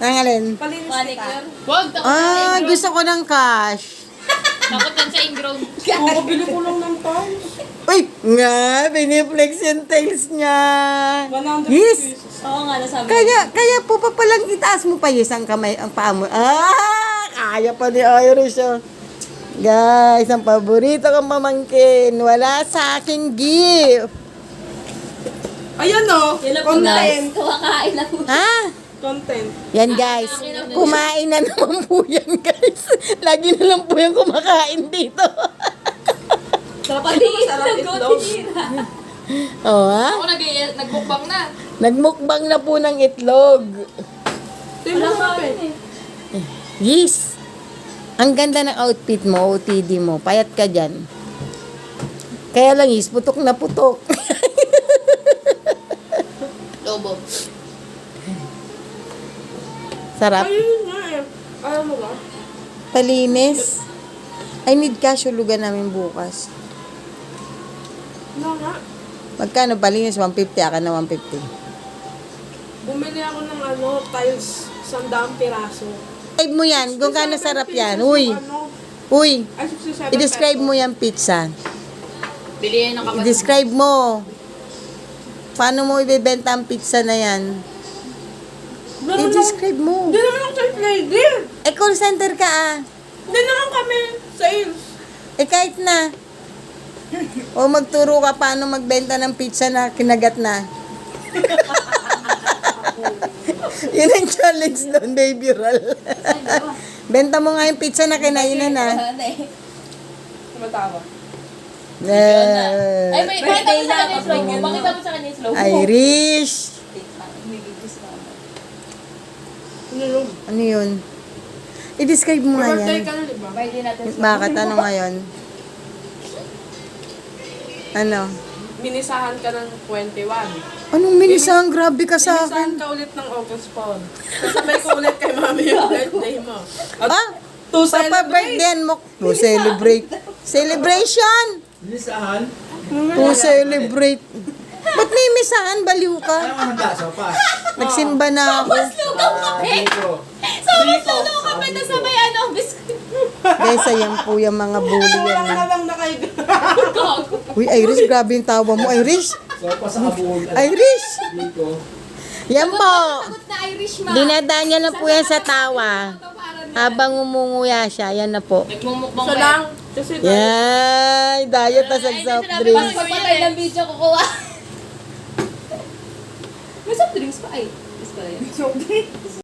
Nangalin? Palinis kita. Manicure. Wag, takot Gusto ko ng cash. Takot yan sa ingrown. Bili ko lang ng tiles. Uy, nga, piniflex yung tails niya. 100 Yes. pesos. Oo nga, nasabi. Kaya po pa palang itaas mo pa yes ang kamay, ang paa mo. Kaya pa ni Irish, oh. Guys, ang paborito kong pamangkin, wala sa aking gift. Ayan o. Yun lang po guys. Content. Kumakain lang po. Ha? Content. Yan guys, kumain na naman po yan guys. Lagi na lang po yung kumakain dito. Kapaliit Sarap ng itlog. gotinira. Oh ha? Ako nagbukbang na. Nagmukbang na po ng itlog. Tingnan Wala mo pa pe. rin eh. Yes. Ang ganda ng outfit mo, OTD mo. Payat ka dyan. Kaya lang is, putok na putok. Lobo. Sarap. Ayun nga eh. Ayaw mo ba? Palinis. I need cash, hulugan namin bukas. Ano nga? Magkano palinis? 150, akin na 150. Bumili ako ng tiles. 100 piraso. Describe mo yan, kung gaano sarap yan. Uy, uy, Ay, 67 i-describe pesos. mo yung pizza. Bili yan ng kapatid. I-describe mo. Paano mo ibebenta ang pizza na yan? I-describe mo. Hindi naman ako sales lady. Call center ka Hindi naman kami sales. kahit na. O magturo ka paano magbenta ng pizza na kinagat na. Yun ang challenge doon, baby roll. Benta mo nga yung pizza na kinainan na. Ano eh. Tumatawa. Ay, may pakita mo sa kanya yung slow mo. Pakita mo sa kanya yung slow mo. Irish. Ano yun? Ano yun? I-describe mo nga Birthday yan. ka na, di ba? Pwede natin sa... Bakit? Ano ngayon? Ano? Minisahan ka ng 21. Anong minisang? Grabe ka sa Minisahan akin. ka ulit ng August Paul. Kasabay ko ulit kay mami yung birthday mo. At to Sa celebrate. pa-birthday mo. To celebrate. Celebration! Lisahan? To celebrate. Ba't may misahan? Baliw ka. Ano ang handa? Sopas? Nagsimba na ako. Lugaw kape! Dito. Sobrang lugaw kape na sabay ano, biskuit. Guys, ayan po yung mga bully Wala yan. ka na lang nakaiga. Uy, Irish, grabe yung tawa mo. Irish! Sopas sa kabuol. Irish! Dito. Yan po. Sagot na Irish ma. Dinadaan niya na po yan sa tawa. Habang umunguya siya, yan na po. Nagmumukbang So pa lang. Kasi Yan! Diet na sa soft drinks. Pagpatay ng video kukuha. May soft drinks pa ay. Is pala yan.